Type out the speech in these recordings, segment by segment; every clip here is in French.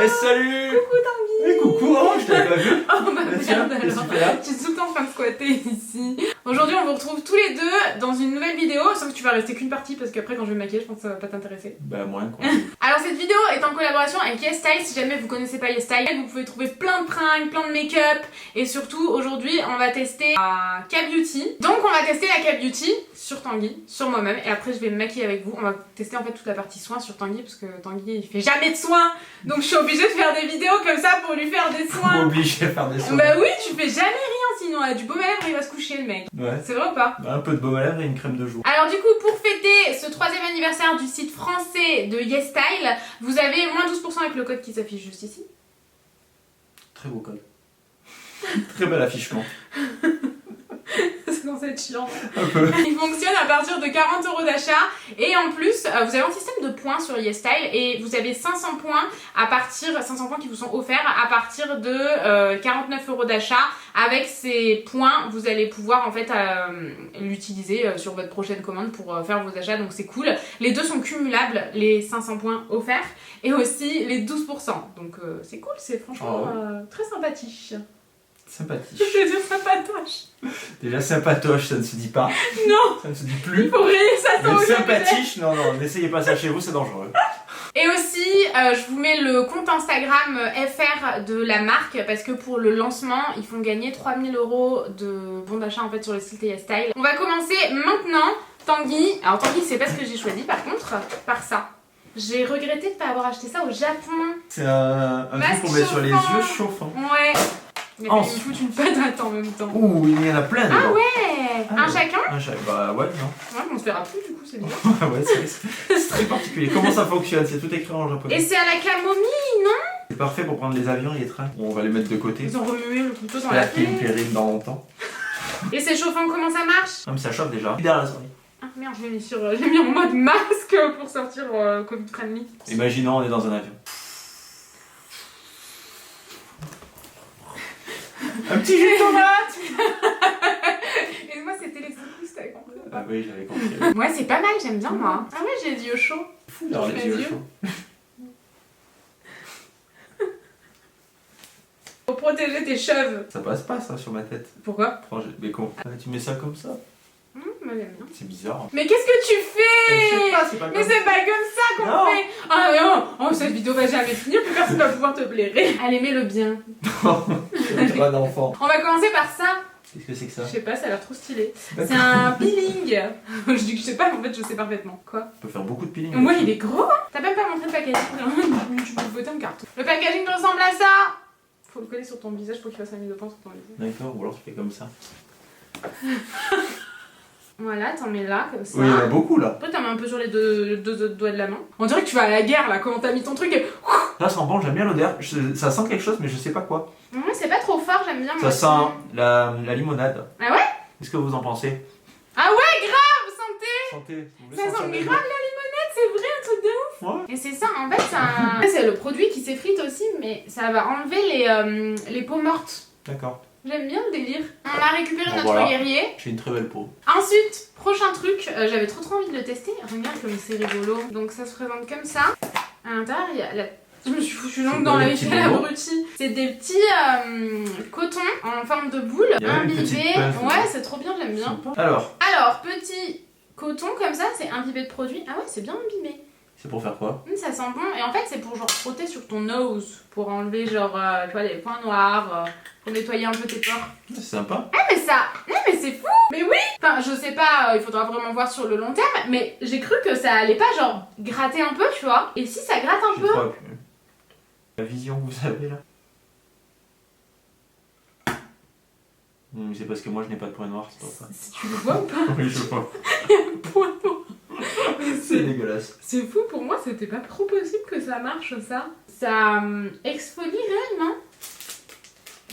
Eh salut. Coucou Tanguy. Eh coucou, oh, je t'avais pas vu. Oh bah merde alors, super. je suis tout le temps en train de squatter ici. Aujourd'hui on vous retrouve tous les deux dans une nouvelle vidéo, sauf que tu vas rester qu'une partie parce qu'après quand je vais me maquiller je pense que ça va pas t'intéresser. Bah moins quoi. Alors cette vidéo est en collaboration avec YesStyle. Si jamais vous connaissez pas YesStyle, vous pouvez trouver plein de pranks, plein de make-up. Et surtout aujourd'hui on va tester la K-Beauty. Donc on va tester la K-Beauty sur Tanguy, sur moi-même. Et après je vais me maquiller avec vous. On va tester en fait toute la partie soins sur Tanguy parce que Tanguy il fait jamais de soins. Donc je suis obligée de faire des vidéos comme ça pour lui faire des soins. Obligé de faire des soins. Bah oui, tu fais jamais rien sinon. Du baume à lèvres il va se coucher le mec. Ouais. C'est vrai ou pas? Un peu de baume à lèvres et une crème de jour. Alors du coup pour fêter ce 3e anniversaire du site français de YesStyle, vous avez moins 12% avec le code qui s'affiche juste ici. Très beau code. Très bel affichement. C'est censé être chiant. Un peu. Il fonctionne à partir de 40 € d'achat et en plus vous avez un système de points sur YesStyle et vous avez 500 points à partir 500 points qui vous sont offerts à partir de 49 € d'achat. Avec ces points vous allez pouvoir en fait l'utiliser sur votre prochaine commande pour faire vos achats, donc c'est cool. Les deux sont cumulables, les 500 points offerts et aussi les 12%, donc c'est cool, c'est franchement très sympathique. Sympathique. Je veux dire sympatoche. Déjà sympatoche, ça ne se dit pas. Non, Ça ne se dit plus. il faut rayer ça sur Mais le sympathiche, non, non, n'essayez pas ça chez vous, c'est dangereux. Et aussi, je vous mets le compte Instagram FR de la marque parce que pour le lancement, ils font gagner 3000 € de bons d'achat en fait sur le site YesStyle. On va commencer maintenant. Tanguy, alors Tanguy, c'est pas ce que j'ai choisi par contre, par ça. J'ai regretté de pas avoir acheté ça au Japon. C'est un truc qu'on met sur les yeux chauffant. Ouais. Mais il me fout une patate en même temps. Ouh, il y en a plein dedans. Ah ouais. Ah Un ouais. chacun? Un chacun, bah ouais, non. Ouais, on se verra plus du coup, c'est bien. Ouais, c'est très particulier. Comment ça fonctionne? C'est tout écrit en japonais. Et c'est à la camomille, non? C'est parfait pour prendre les avions et les trains. Bon, on va les mettre de côté. Ils ont remué le couteau dans la J'espère qu'il me plaie. périme dans longtemps. Et c'est chauffant, comment ça marche? Ah mais ça chauffe déjà. Derrière la souris. Ah merde, j'ai mis en mode masque pour sortir Covid friendly. Imaginons on est dans un avion. Un petit jus de tomate. Et moi c'était les secousses, t'avais compris ou Ah pas? oui, j'avais compris. Ouais, c'est pas mal, j'aime bien moi. Ah ouais, j'ai les yeux chauds. Fou d'avoir les yeux chauds. Pour protéger tes cheveux. Ça passe pas ça sur ma tête. Pourquoi? Mais con. Ah, tu mets ça comme ça. Moi j'aime bien. C'est bizarre. Mais qu'est-ce que tu Je sais fais? pas, c'est pas Mais comme c'est pas comme ça qu'on Non. fait. Ah non, oh, cette vidéo va jamais finir, plus personne va pouvoir te blairer. Allez, mets-le bien. C'est pas d'enfant. On va commencer par ça. Qu'est-ce que c'est que ça? Je sais pas, ça a l'air trop stylé. D'accord. C'est un peeling. Je dis que je sais pas, mais en fait je sais parfaitement. Quoi? On peut faire beaucoup de peeling. Moi il est gros. T'as même pas montré le packaging. Tu peux le voter en carton. Le packaging ressemble à ça. Faut le coller sur ton visage pour qu'il fasse un mise au point sur ton visage. D'accord, ou alors tu fais comme ça. Voilà, t'en mets là comme ça. Oui, il y en a beaucoup là. Après t'en mets un peu sur les deux autres doigts de la main. On dirait que tu vas à la guerre là, comment t'as mis ton truc et... Ça sent bon, j'aime bien l'odeur. Ça sent quelque chose, mais je sais pas quoi. Ouais, c'est pas trop fort, j'aime bien Ça moi. sent la limonade. Ah ouais? Qu'est-ce que vous en pensez? Ah ouais, grave, santé. Sentez. Vous voulez Ça sentir sent les grave la limonade, c'est vrai, un truc de ouf. Ouais. Et c'est ça, en fait, c'est le produit qui s'effrite aussi, mais ça va enlever les peaux mortes. D'accord. J'aime bien le délire. On a récupéré Bon, notre voilà. guerrier. J'ai une très belle peau. Ensuite, prochain truc, j'avais trop envie de le tester. Regarde comme c'est rigolo. Donc ça se présente comme ça. À l'intérieur, il y a la... Je me suis foutu l'ongle dans des la petits gueule bonbons. abruti. C'est des petits cotons en forme de boule, Il y a même une petite imbibés. puff, Ouais, c'est trop bien, j'aime bien. Alors, Alors, petit coton comme ça, c'est imbibé de produit. Ah ouais, c'est bien imbibé. c'est pour faire quoi? Ça sent bon. Et en fait, c'est pour genre frotter sur ton nose. Pour enlever genre, tu vois, les points noirs. Pour nettoyer un peu tes pores. C'est sympa. Ah mais ça, mais c'est fou. Mais oui. Enfin, je sais pas, il faudra vraiment voir sur le long terme. Mais j'ai cru que ça allait pas genre gratter un peu, tu vois. Et si ça gratte un J'ai peu. trop appuyé. La vision que vous avez là. C'est parce que moi je n'ai pas de point noir, c'est pour ça. Si tu le vois ou pas? Oui, je vois. Point noir. Mais C'est dégueulasse. c'est fou, pour moi c'était pas trop possible que ça marche ça. Ça exfolie réellement.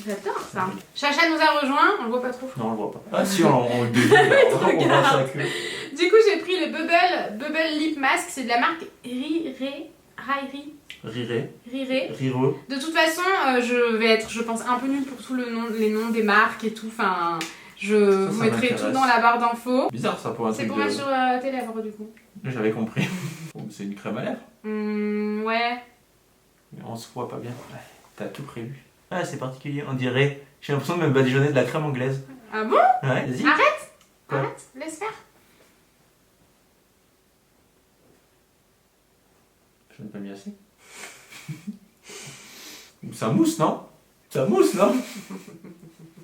J'adore ça. Chacha nous a rejoint, on le voit pas trop. Non, on le voit pas. Ah si, on le devine. On voit sa queue. Du coup j'ai pris le Bubble Lip Mask, c'est de la marque Riré. Riré. Rireux. De toute façon, je vais être, je pense, un peu nulle pour tous les noms des marques et tout. Enfin, je vous mettrai tout dans la barre d'infos. Bizarre ça pour un C'est truc pour de... mettre sur tes lèvres du coup. J'avais compris. Oh, c'est une crème à lèvres. Ouais. Mais on se voit pas bien. Ouais, t'as tout prévu. Ah, c'est particulier. On dirait. J'ai l'impression de me badigeonner de la crème anglaise. Ah bon? Ouais, vas-y. Arrête. Quoi? Arrête, laisse faire. Je n'ai pas mis assez. Ça mousse, non? Ça mousse, non?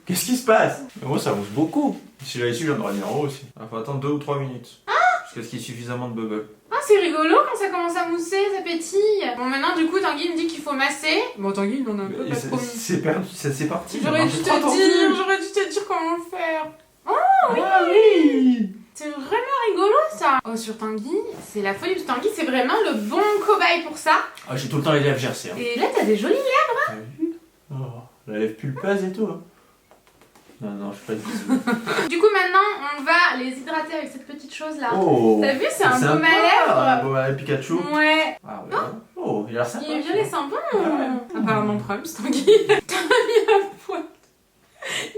Qu'est-ce qui se passe? Mais moi, ça mousse beaucoup. Si j'avais su, j'en aurais mis en haut aussi. Il faut attendre 2 ou 3 minutes. Jusqu'à ce qu'il y ait suffisamment de bubble. Ah, c'est rigolo quand ça commence à mousser, ça pétille. Bon, maintenant, du coup, Tanguy me dit qu'il faut masser. Bon, Tanguy, il en a un peu pas promis. C'est perdu, c'est parti. J'aurais dû te dire comment le faire. Oh, Ah oui! C'est vraiment rigolo ça. Oh, sur Tanguy, c'est la folie. Parce que Tanguy, c'est vraiment le bon cobaye pour ça. Ah, j'ai tout le temps les lèvres gercées. Hein. Et là, t'as des jolies lèvres. T'as vu? Oh, la lèvre pulpeuse et tout. Hein. Non, je suis pas du Du coup, maintenant, on va les hydrater avec cette petite chose là. Oh! T'as vu, c'est un sympa, baume à lèvres. Un baume à Pikachu. Ouais. Ah ouais. Oh, il a l'air sympa. Il est violet, c'est un bon. Ouais. Apparemment, problème, c'est Tanguy. T'as mis un poil.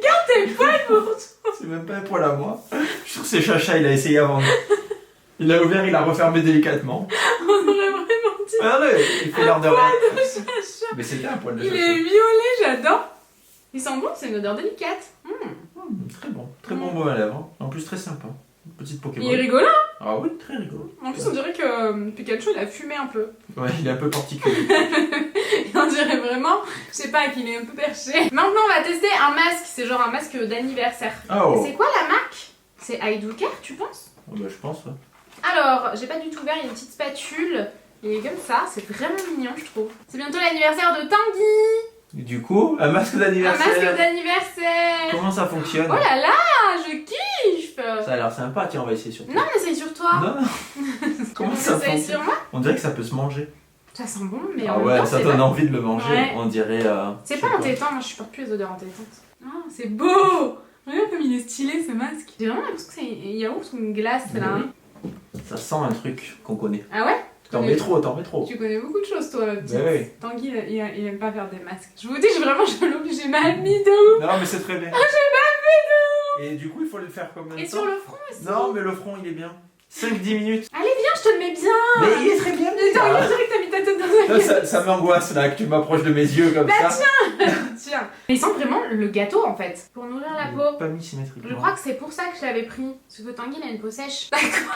Garde tes poils pour toi. C'est même pas un poil à moi. Je suis sûr que c'est Chacha, il a essayé avant. Il l'a ouvert, il l'a refermé délicatement. On aurait vraiment dit. Regardez, il fait l'air de rien. De Chacha. Mais c'était un poil de Il Chacha. est violet, j'adore. Il sent bon, c'est une odeur délicate. Très bon baume à lèvres. En plus, très sympa. Une petite Pokémon. Il est rigolo. Ah oui, très rigolo. En plus, on dirait que Pikachu, il a fumé un peu. Ouais, il est un peu particulier. Et on dirait vraiment, je sais pas, qu'il est un peu perché. Maintenant, on va tester un masque. C'est genre un masque d'anniversaire. Oh. C'est quoi la marque? C'est I Do Care, tu penses? Oh, bah, je pense, ouais. Alors, j'ai pas du tout ouvert, il y a une petite spatule. Il est comme ça, c'est vraiment mignon, je trouve. C'est bientôt l'anniversaire de Tanguy. Et du coup, un masque Un d'anniversaire. masque d'anniversaire. Comment ça fonctionne? Oh là là, je kiffe. Ça a l'air sympa, tiens, on va essayer sur toi. Non, mais c'est sur toi. Non. Comment ça C'est fonctionne? sur moi. On dirait que ça peut se manger. Ça sent bon, mais Ah en même ouais, temps, ça c'est donne pas... envie de le manger. Ouais. On dirait. C'est je pas sais entêtant, moi je supporte plus les odeurs entêtantes. Ah, c'est beau. Regarde comme il est stylé ce masque. J'ai vraiment l'impression que c'est un yaourt ou une glace là. Oui. Ça sent un truc qu'on connaît. Ah ouais? T'en mets trop, t'en mets trop. Tu connais beaucoup de choses toi, ma petite. Bah oui. Tanguy, il aime pas faire des masques. Je vous dis, j'ai mal mis de ouf. Non, mais c'est très bien. J'ai mal mis de ouf. Et du coup, il faut le faire combien de Et temps? sur le front aussi. Non, mais le front, il est bien. 5-10 minutes. Allez, viens, je te le mets bien. Mais il est très bien. Mais Tanguy, on dirait que t'as mis ta tête dans un Ça m'angoisse là, que tu m'approches de mes yeux comme ça. Tiens. Mais il sent vraiment le gâteau en fait. Pour nourrir la peau. Pas mis symétriquement. Je crois que c'est pour ça que je l'avais pris. Parce que Tanguy, il a une peau sèche. D'accord.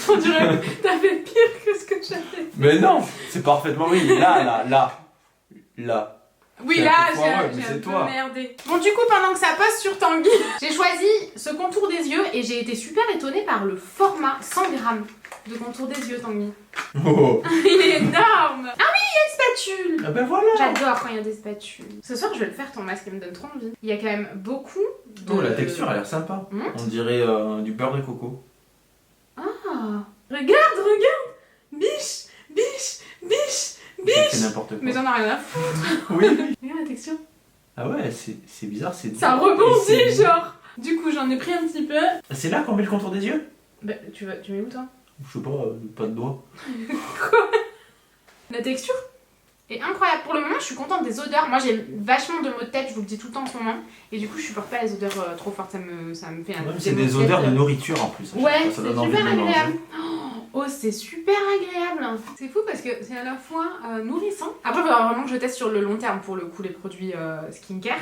On dirait que t'as fait pire que ce que j'avais fait. Mais non, c'est parfaitement oui. Là. Oui, C'est là, un peu foireux, mais j'ai c'est un peu toi. merdé. Bon, du coup, pendant que ça passe sur Tanguy, j'ai choisi ce contour des yeux et j'ai été super étonnée par le format 100 grammes de contour des yeux, Tanguy. Oh. Il est énorme. Ah oui, il y a une spatule. Ah ben voilà. J'adore quand il y a des spatules. Ce soir, je vais le faire, ton masque, il me donne trop envie. Il y a quand même beaucoup de... Oh, la texture a l'air sympa. On dirait du beurre de coco. Ah, regarde. Biche. J'ai fait n'importe quoi. Mais j'en ai rien à foutre. Oui. Regarde la texture. Ah ouais, c'est bizarre, c'est. Ça Et rebondit, c'est- genre. Du coup, j'en ai pris un petit peu. C'est là qu'on met le contour des yeux? Bah, tu mets où, toi? Je sais pas de doigts. La texture est incroyable. Pour le moment, je suis contente des odeurs. Moi, j'ai vachement de maux de tête, je vous le dis tout le temps en ce moment. Et du coup, je supporte pas les odeurs trop fortes. Ça me fait un... C'est des odeurs de nourriture en plus. Ouais, Ça c'est donne envie super de le manger. agréable. Oh, c'est super agréable. C'est fou parce que c'est à la fois nourrissant. Après, il faudra vraiment que je teste sur le long terme pour le coup les produits skincare.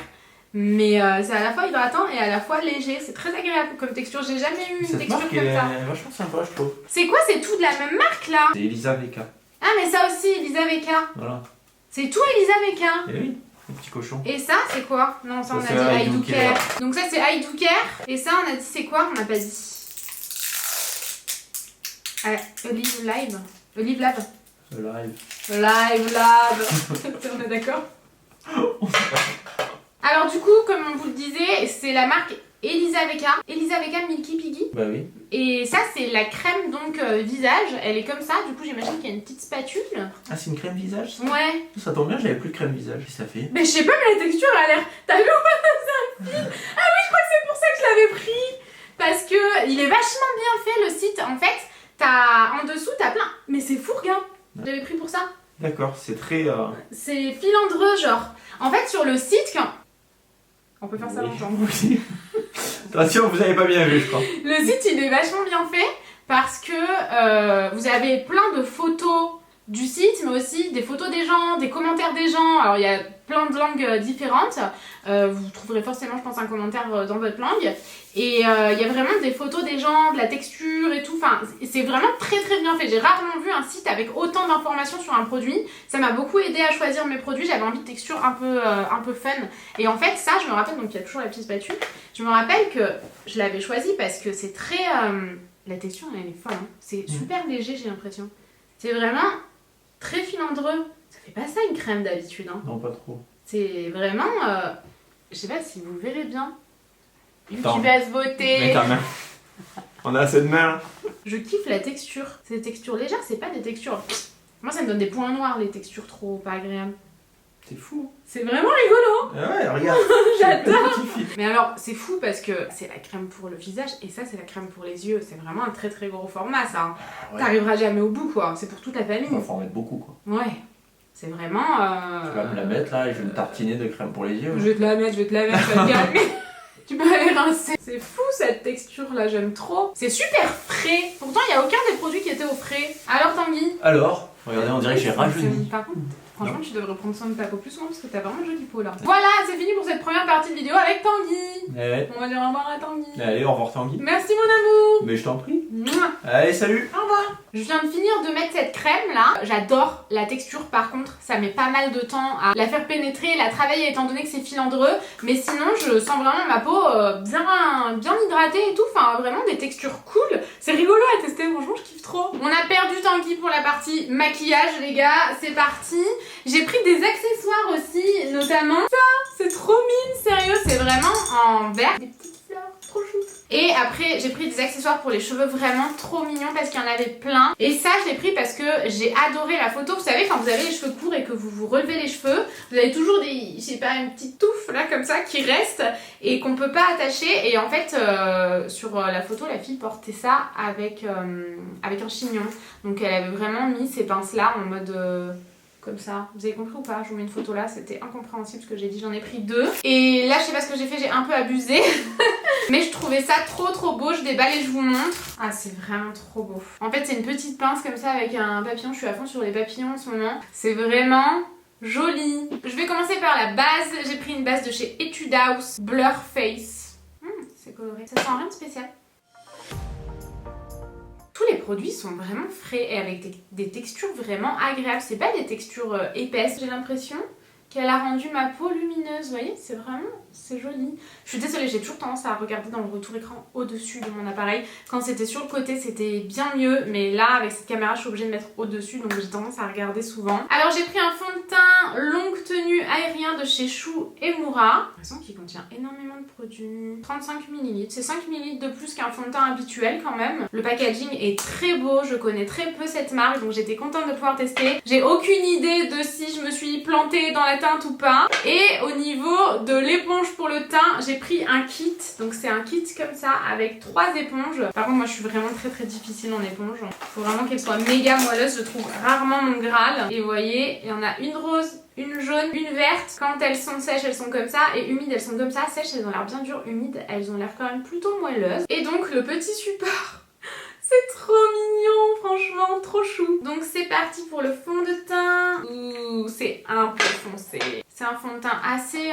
Mais c'est à la fois hydratant et à la fois léger. C'est très agréable comme texture. J'ai jamais eu une Cette texture marque comme est ça. vachement sympa, je trouve. C'est quoi? C'est tout de la même marque là? C'est Elisa Veka. Ah, mais ça aussi, Elisa Veka. Voilà. C'est tout Elisa Veka. Et oui, le petit cochon. Et ça, c'est quoi? Non, ça, on Ça, a c'est dit I I Do Do Care. Care. Donc ça, c'est I Do Care. Et ça, on a dit c'est quoi? On n'a pas dit. Olive Live. Olive Lab. Le live. Live Lab. On est d'accord? Alors du coup, comme on vous le disait, c'est la marque Elisa Veka. Elisa Veka Milky Piggy. Bah oui. Et ça, c'est la crème donc visage. Elle est comme ça. Du coup, j'imagine qu'il y a une petite spatule. Ah, c'est une crème visage ça? Ouais. Ça tombe bien, j'avais plus de crème visage. Qu'est-ce que ça fait? Mais je sais pas, mais la texture elle a l'air. T'as vu où ça file? Ah oui, je crois que c'est pour ça que je l'avais pris. Parce que il est vachement bien fait le site. En fait, t'as en dessous, t'as plein. Mais c'est fou, regarde. J'avais pris pour ça. D'accord, c'est très. C'est filandreux, genre. En fait, sur le site, quand. On peut faire ça Oui. longtemps. Oui. Attention, vous avez pas bien vu, je crois. Le site, il est vachement bien fait parce que vous avez plein de photos du site, mais aussi des photos des gens, des commentaires des gens. Alors il y a plein de langues différentes. Vous trouverez forcément, je pense, un commentaire dans votre langue. Et il y a vraiment des photos des gens, de la texture et tout. Enfin, c'est vraiment très très bien fait. J'ai rarement vu un site avec autant d'informations sur un produit. Ça m'a beaucoup aidé à choisir mes produits. J'avais envie de texture un peu fun. Et en fait, ça, je me rappelle, donc il y a toujours la petite battue. Je me rappelle que je l'avais choisi parce que c'est très... la texture, elle est folle. Hein. C'est super léger, j'ai l'impression. C'est vraiment très filandreux. Ça fait pas ça une crème d'habitude. Hein. Non, pas trop. C'est vraiment... je sais pas si vous le verrez bien. YouTubeuse beauté. Mets ta main. On a assez de mains. Je kiffe la texture. C'est des textures légères, c'est pas des textures... Moi, ça me donne des points noirs, les textures trop pas agréables. C'est fou. C'est vraiment rigolo. Ah ouais, regarde. J'adore. Mais alors, c'est fou parce que c'est la crème pour le visage et ça, c'est la crème pour les yeux. C'est vraiment un très très gros format, ça. Ouais. T'arriveras jamais au bout, quoi. C'est pour toute la famille. Il faut en mettre beaucoup, quoi. Ouais. C'est vraiment... Tu vas me la mettre là et je vais me tartiner de crème pour les yeux. Je vais te la mettre, tu vas te calmer. Tu peux aller rincer. C'est fou cette texture là, j'aime trop. C'est super frais. Pourtant, il n'y a aucun des produits qui étaient au frais. Alors, Tanguy? Alors, regardez, on dirait que j'ai rajeuni. Par contre, franchement, tu devrais prendre soin de ta peau plus souvent parce que t'as vraiment une jolie peau là. Voilà, c'est fini pour cette première partie de vidéo avec Tanguy. Ouais. On va dire au revoir à Tanguy. Allez, au revoir Tanguy. Merci mon amour. Mais je t'en prie. Mouah. Allez, salut. Au revoir. Je viens de finir de mettre cette crème là. J'adore la texture par contre. Ça met pas mal de temps à la faire pénétrer, la travailler étant donné que c'est filandreux. Mais sinon je sens vraiment ma peau bien hydratée et tout. Enfin vraiment des textures cool. C'est rigolo à tester, franchement je kiffe trop. On a perdu Tanguy pour la partie maquillage les gars. C'est parti. J'ai pris des accessoires aussi, notamment ça. C'est trop mime, sérieux. C'est vraiment en vert. Des petites fleurs, trop chou. Et après, j'ai pris des accessoires pour les cheveux vraiment trop mignons parce qu'il y en avait plein. Et ça, je l'ai pris parce que j'ai adoré la photo. Vous savez, quand vous avez les cheveux courts et que vous vous relevez les cheveux, vous avez toujours des, je sais pas, une petite touffe là comme ça qui reste et qu'on peut pas attacher. Et en fait, sur la photo, la fille portait ça avec un chignon. Donc elle avait vraiment mis ces pinces là en mode... comme ça, vous avez compris ou pas? Je vous mets une photo là, c'était incompréhensible ce que j'ai dit, j'en ai pris 2. Et là, je sais pas ce que j'ai fait, j'ai un peu abusé. Mais je trouvais ça trop beau, je déballe et je vous montre. Ah, c'est vraiment trop beau. En fait, c'est une petite pince comme ça avec un papillon, je suis à fond sur les papillons en ce moment. C'est vraiment joli. Je vais commencer par la base, j'ai pris une base de chez Etude House, Blur Face. C'est coloré, ça sent rien de spécial. Tous les produits sont vraiment frais et avec des textures vraiment agréables. C'est pas des textures épaisses. J'ai l'impression qu'elle a rendu ma peau lumineuse. Vous voyez, c'est vraiment, c'est joli. Je suis désolée, j'ai toujours tendance à regarder dans le retour écran au-dessus de mon appareil. Quand c'était sur le côté, c'était bien mieux. Mais là, avec cette caméra, je suis obligée de mettre au-dessus. Donc j'ai tendance à regarder souvent. Alors j'ai pris un fond de teint longue tenue aérien de chez Shu Emura. J'ai l'impression qu'il contient énormément de produits. 35 ml. C'est 5 ml de plus qu'un fond de teint habituel quand même. Le packaging est très beau. Je connais très peu cette marque. Donc j'étais contente de pouvoir tester. J'ai aucune idée de si je me suis plantée dans la teinte ou pas. Et au niveau de l'éponge pour le teint, j'ai pris un kit. Donc c'est un kit comme ça avec 3 éponges. Par contre moi je suis vraiment très difficile en éponge. Faut vraiment qu'elle soit méga moelleuse. Je trouve rarement mon Graal. Et vous voyez, il y en a une rose, une jaune, une verte. Quand elles sont sèches, elles sont comme ça. Et humides, elles sont comme ça. Sèches, elles ont l'air bien dures. Humides, elles ont l'air quand même plutôt moelleuses. Et donc le petit support. C'est trop mignon, franchement, trop chou. Donc c'est parti pour le fond de teint. Ouh, c'est un peu foncé. C'est un fond de teint assez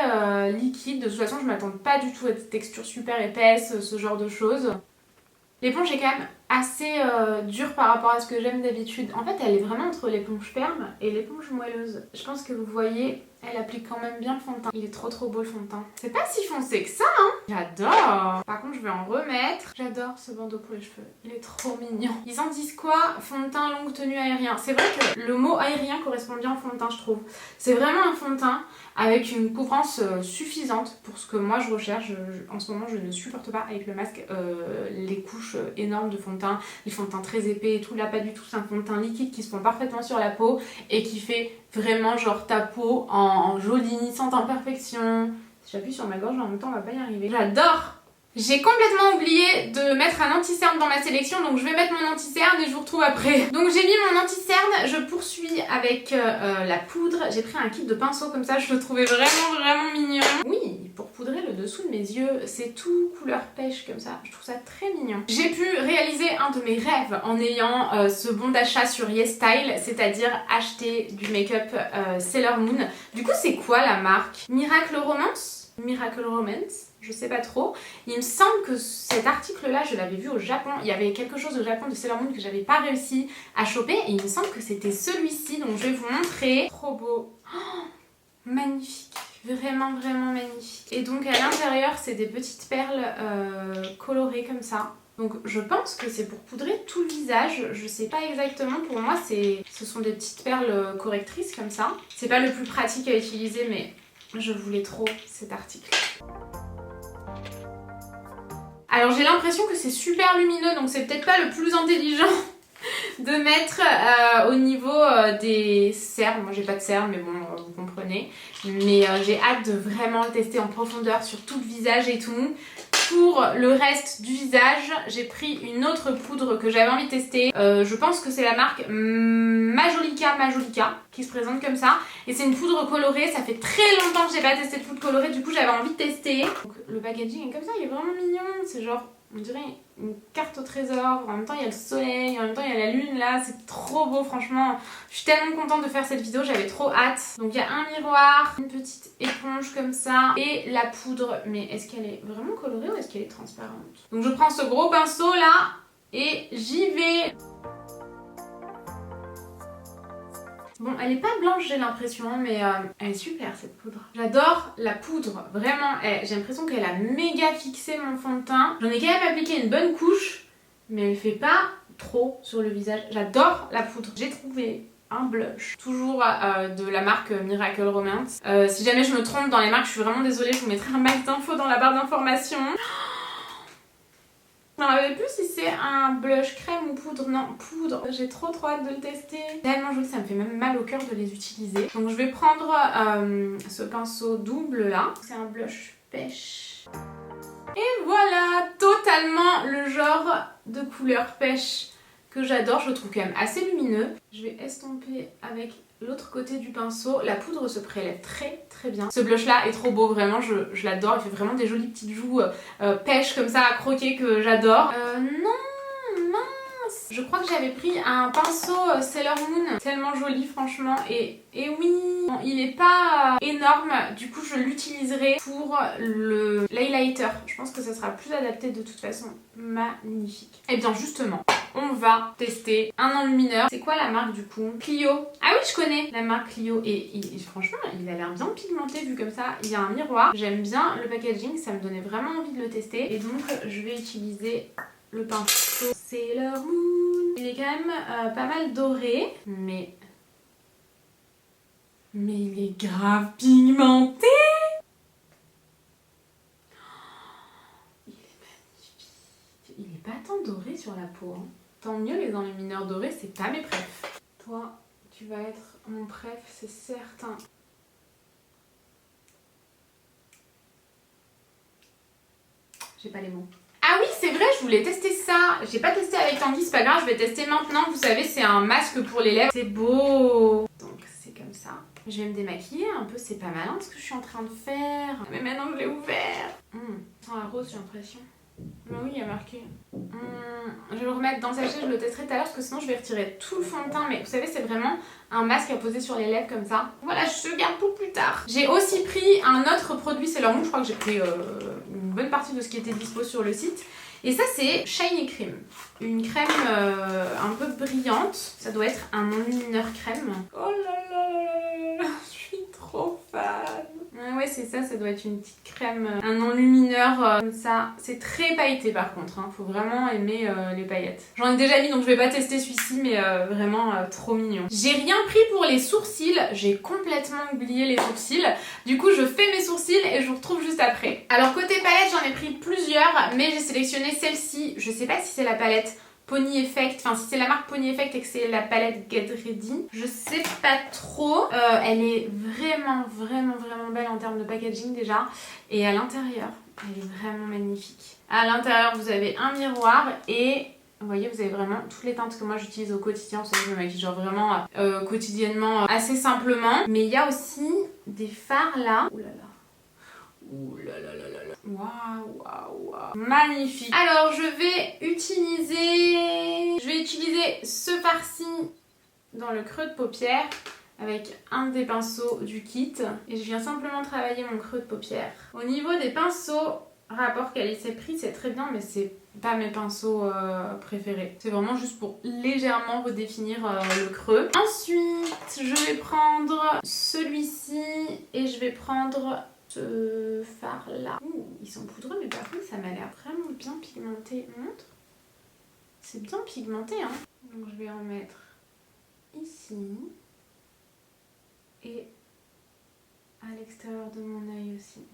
liquide. De toute façon, je m'attends pas du tout à des textures super épaisses, ce genre de choses. L'éponge est quand même assez dure par rapport à ce que j'aime d'habitude. En fait, elle est vraiment entre l'éponge ferme et l'éponge moelleuse. Je pense que vous voyez, elle applique quand même bien le fond de teint. Il est trop beau le fond de teint. C'est pas si foncé que ça, hein. J'adore. Par contre, je vais en remettre. J'adore ce bandeau pour les cheveux. Il est trop mignon. Ils en disent quoi? Fond de teint longue tenue aérien. C'est vrai que le mot aérien correspond bien au fond de teint, je trouve. C'est vraiment un fond de teint avec une couvrance suffisante pour ce que moi je recherche. En ce moment, je ne supporte pas avec le masque les couches énormes de fond de teint, les fonds de teint très épais et tout. Là, pas du tout. C'est un fond de teint liquide qui se fond parfaitement sur la peau et qui fait vraiment genre ta peau en jolie, sans imperfection. Si j'appuie sur ma gorge en même temps, on va pas y arriver. J'adore. J'ai complètement oublié de mettre un anti-cerne dans ma sélection, donc je vais mettre mon anti-cerne et je vous retrouve après. Donc j'ai mis mon anti-cerne, je poursuis avec la poudre. J'ai pris un kit de pinceaux comme ça, je le trouvais vraiment mignon. Oui, pour poudrer le dessous de mes yeux, c'est tout couleur pêche comme ça, je trouve ça très mignon. J'ai pu réaliser un de mes rêves en ayant ce bon d'achat sur YesStyle, c'est-à-dire acheter du make-up Sailor Moon. Du coup c'est quoi la marque? Miracle Romance? Miracle Romance, je sais pas trop. Il me semble que cet article-là, je l'avais vu au Japon. Il y avait quelque chose au Japon de Sailor Moon que j'avais pas réussi à choper. Et il me semble que c'était celui-ci, donc je vais vous montrer. Trop beau. Oh, magnifique. Vraiment magnifique. Et donc à l'intérieur, c'est des petites perles colorées comme ça. Donc je pense que c'est pour poudrer tout le visage, je sais pas exactement, pour moi ce sont des petites perles correctrices comme ça. C'est pas le plus pratique à utiliser mais je voulais trop cet article. Alors j'ai l'impression que c'est super lumineux, donc c'est peut-être pas le plus intelligent de mettre au niveau des cernes. Moi j'ai pas de cernes mais bon vous comprenez. Mais j'ai hâte de vraiment le tester en profondeur sur tout le visage et tout. Pour le reste du visage, j'ai pris une autre poudre que j'avais envie de tester. Je pense que c'est la marque Majolica qui se présente comme ça. Et c'est une poudre colorée, ça fait très longtemps que j'ai pas testé de poudre colorée, du coup j'avais envie de tester. Donc, le packaging est comme ça, il est vraiment mignon. C'est genre, on dirait une carte au trésor. En même temps il y a le soleil, en même temps il y a la lune là. C'est trop beau franchement. Je suis tellement contente de faire cette vidéo, j'avais trop hâte. Donc il y a un miroir, une petite éponge comme ça et la poudre. Mais est-ce qu'elle est vraiment colorée ou est-ce qu'elle est transparente? Donc je prends ce gros pinceau là et j'y vais. Bon, elle est pas blanche j'ai l'impression, mais elle est super cette poudre. J'adore la poudre, vraiment. J'ai l'impression qu'elle a méga fixé mon fond de teint. J'en ai quand même appliqué une bonne couche, mais elle fait pas trop sur le visage. J'adore la poudre. J'ai trouvé un blush, toujours de la marque Miracle Romance. Si jamais je me trompe dans les marques, je suis vraiment désolée, je vous mettrai un max d'infos dans la barre d'informations. Je ne savais plus si c'est un blush crème ou poudre. Non, poudre. J'ai trop hâte de le tester. Tellement joli, ça me fait même mal au cœur de les utiliser. Donc je vais prendre ce pinceau double là. C'est un blush pêche. Et voilà, totalement le genre de couleur pêche que j'adore. Je le trouve quand même assez lumineux. Je vais estomper avec l'autre côté du pinceau. La poudre se prélève très bien. Ce blush là est trop beau, vraiment je l'adore. Il fait vraiment des jolies petites joues pêche comme ça à croquer que j'adore. Non, mince. Je crois que j'avais pris un pinceau Sailor Moon, tellement joli franchement. Et oui, bon, il est pas énorme, du coup je l'utiliserai pour l'highlighter. Je pense que ça sera plus adapté de toute façon. Magnifique. Et bien justement, on va tester un enlumineur. C'est quoi la marque du coup? Clio. Ah oui, je connais la marque Clio. Et franchement, il a l'air bien pigmenté vu comme ça. Il y a un miroir. J'aime bien le packaging, ça me donnait vraiment envie de le tester. Et donc, je vais utiliser le pinceau Sailor Moon. Il est quand même pas mal doré, mais il est grave pigmenté. Il est magnifique. Il est pas tant doré sur la peau, hein. Tant mieux, les enlumineurs dorés, c'est pas mes préfs. Toi, tu vas être mon préf, c'est certain. J'ai pas les mots. Ah oui, c'est vrai, je voulais tester ça. J'ai pas testé avec Tanguy, c'est pas grave, je vais tester maintenant. Vous savez, c'est un masque pour les lèvres. C'est beau. Donc, c'est comme ça. Je vais me démaquiller un peu, c'est pas malin ce que je suis en train de faire. Mais maintenant que je l'ai ouvert. Sans la rose, j'ai l'impression. Mais oui, il y a marqué. Je vais le remettre dans le sachet, je le testerai tout à l'heure parce que sinon je vais retirer tout le fond de teint. Mais vous savez, c'est vraiment un masque à poser sur les lèvres comme ça. Voilà, je te garde pour plus tard. J'ai aussi pris un autre produit Sailor Moon. Je crois que j'ai pris une bonne partie de ce qui était dispo sur le site. Et ça, c'est Shiny Cream. Une crème un peu brillante. Ça doit être un enlumineur crème. Oh là là, je suis trop fan. Ouais, c'est ça, ça doit être une petite crème, un enlumineur comme ça. C'est très pailleté par contre, hein. Faut vraiment aimer les paillettes. J'en ai déjà mis donc je vais pas tester celui-ci, mais vraiment trop mignon. J'ai rien pris pour les sourcils, j'ai complètement oublié les sourcils. Du coup je fais mes sourcils et je vous retrouve juste après. Alors côté palette j'en ai pris plusieurs, mais j'ai sélectionné celle-ci. Je sais pas si c'est la palette Pony Effect, enfin si c'est la marque Pony Effect et que c'est la palette Get Ready, je sais pas trop. Elle est vraiment belle en termes de packaging déjà, et à l'intérieur elle est vraiment magnifique. À l'intérieur vous avez un miroir et vous voyez, vous avez vraiment toutes les teintes que moi j'utilise au quotidien. Vous savez, je me maquille genre vraiment quotidiennement, assez simplement. Mais il y a aussi des fards là. Ouh là là. Ouh là là là là là. Waouh. Magnifique. Alors je vais utiliser ce fard-ci dans le creux de paupière avec un des pinceaux du kit. Et je viens simplement travailler mon creux de paupière. Au niveau des pinceaux, rapport qualité-prix, c'est très bien, mais c'est pas mes pinceaux préférés. C'est vraiment juste pour légèrement redéfinir le creux. Ensuite, je vais prendre celui-ci et je vais prendre ce fard là. Ouh, ils sont poudreux, mais par contre ça m'a l'air vraiment bien pigmenté. Montre. C'est bien pigmenté, hein. Donc je vais en mettre ici et à l'extérieur de mon œil aussi.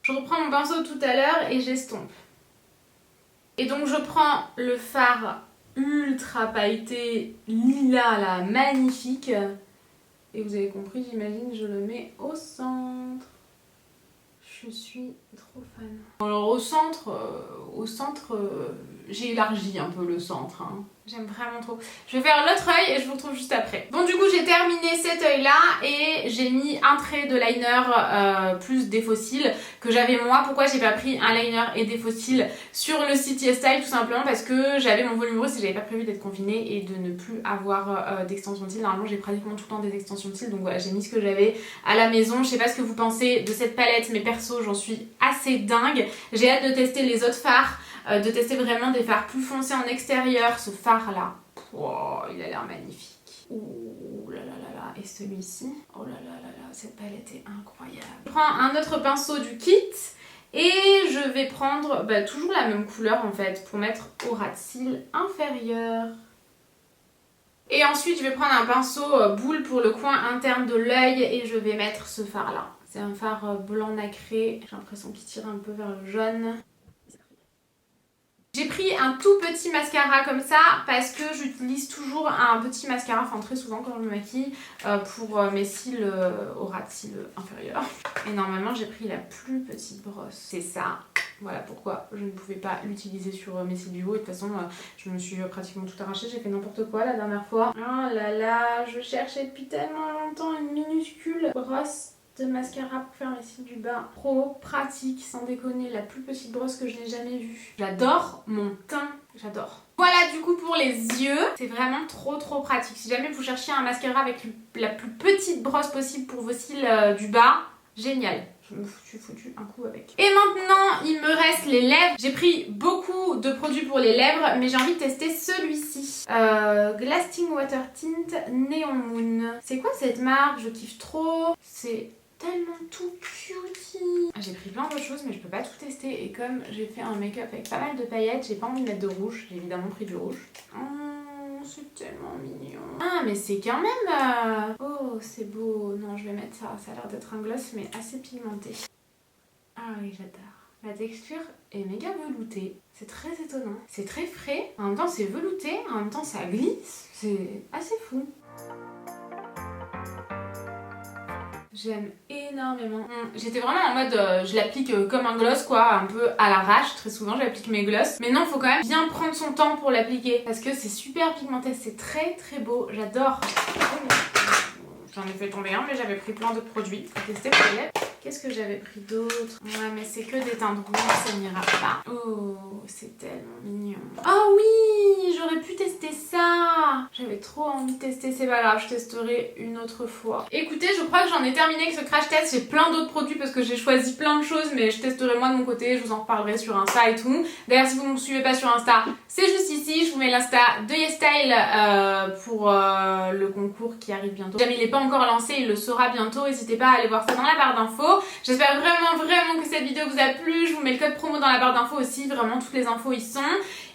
Je reprends mon pinceau tout à l'heure et j'estompe. Et donc je prends le fard ultra pailleté lilas là, magnifique. Et vous avez compris, j'imagine, je le mets au centre. Je suis trop fan. Alors au centre, j'ai élargi un peu le centre. Hein. J'aime vraiment trop. Je vais faire l'autre œil et je vous retrouve juste après. Bon, du coup, j'ai terminé cet œil-là et j'ai mis un trait de liner plus des fossiles que j'avais moi. Pourquoi j'ai pas pris un liner et des fossiles sur le site YesStyle? Tout simplement parce que j'avais mon volume rose et j'avais pas prévu d'être confinée et de ne plus avoir d'extension de cils. Normalement, j'ai pratiquement tout le temps des extensions de cils. Donc voilà, j'ai mis ce que j'avais à la maison. Je sais pas ce que vous pensez de cette palette, mais perso, j'en suis assez dingue. J'ai hâte de tester les autres fards. De tester vraiment des fards plus foncés en extérieur. Ce fard là, wow, il a l'air magnifique. Ouh là là là là. Et celui-ci, oh là là là là, cette palette est incroyable. Je prends un autre pinceau du kit et je vais prendre toujours la même couleur en fait pour mettre au ras de cils inférieur. Et ensuite je vais prendre un pinceau boule pour le coin interne de l'œil et je vais mettre ce fard là. C'est un fard blanc nacré, j'ai l'impression qu'il tire un peu vers le jaune. J'ai pris un tout petit mascara comme ça parce que j'utilise toujours un petit mascara, enfin très souvent quand je me maquille, pour mes cils au ras de cils inférieur. Et normalement j'ai pris la plus petite brosse, c'est ça. Voilà pourquoi je ne pouvais pas l'utiliser sur mes cils du haut. Et de toute façon je me suis pratiquement tout arraché, j'ai fait n'importe quoi la dernière fois. Oh là là, je cherchais depuis tellement longtemps une minuscule brosse de mascara pour faire mes cils du bas. Trop pratique, sans déconner, la plus petite brosse que je n'ai jamais vue. J'adore mon teint, j'adore. Voilà du coup pour les yeux, c'est vraiment trop pratique. Si jamais vous cherchez un mascara avec la plus petite brosse possible pour vos cils du bas, génial. Je me suis foutu un coup avec. Et maintenant, il me reste les lèvres. J'ai pris beaucoup de produits pour les lèvres, mais j'ai envie de tester celui-ci. Lasting Water Tint Neon Moon. C'est quoi cette marque? Je kiffe trop. C'est tellement tout cutie. J'ai pris plein d'autres choses mais je peux pas tout tester et comme j'ai fait un make-up avec pas mal de paillettes, j'ai pas envie de mettre de rouge, j'ai évidemment pris du rouge. Oh, c'est tellement mignon. Ah mais c'est quand même... Oh c'est beau. Non je vais mettre ça, ça a l'air d'être un gloss mais assez pigmenté. Ah oui j'adore. La texture est méga veloutée, c'est très étonnant. C'est très frais, en même temps c'est velouté, en même temps ça glisse, c'est assez fou. J'aime énormément. J'étais vraiment en mode je l'applique comme un gloss quoi, un peu à l'arrache. Très souvent j'applique mes gloss. Mais non, faut quand même bien prendre son temps pour l'appliquer parce que c'est super pigmenté, c'est très beau, j'adore. J'en ai fait tomber un mais j'avais pris plein d'autres produits pour tester pour les lèvres. Qu'est-ce que j'avais pris d'autre? Ouais mais c'est que des teintes rouges, ça n'ira pas. Oh c'est tellement mignon. Oh oui, j'aurais pu tester ça. J'avais trop envie de tester, c'est pas grave, je testerai une autre fois. Écoutez, je crois que j'en ai terminé avec ce crash test. J'ai plein d'autres produits parce que j'ai choisi plein de choses, mais je testerai moi de mon côté, je vous en reparlerai sur Insta et tout. D'ailleurs si vous ne me suivez pas sur Insta, c'est juste ici, je vous mets l'Insta de YesStyle pour le concours qui arrive bientôt. Si jamais il n'est pas encore lancé, il le sera bientôt, n'hésitez pas à aller voir ça dans la barre d'infos. J'espère vraiment que cette vidéo vous a plu. Je vous mets le code promo dans la barre d'infos aussi, vraiment toutes les infos y sont.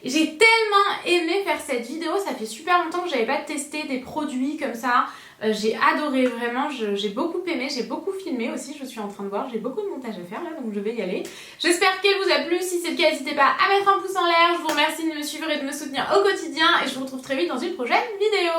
J'ai tellement aimé faire cette vidéo, ça fait super longtemps que j'avais pas testé des produits comme ça. J'ai adoré vraiment, j'ai beaucoup aimé, j'ai beaucoup filmé aussi, je suis en train de voir, j'ai beaucoup de montage à faire là, donc je vais y aller. J'espère qu'elle vous a plu, si c'est le cas n'hésitez pas à mettre un pouce en l'air, je vous remercie de me suivre et de me soutenir au quotidien et je vous retrouve très vite dans une prochaine vidéo.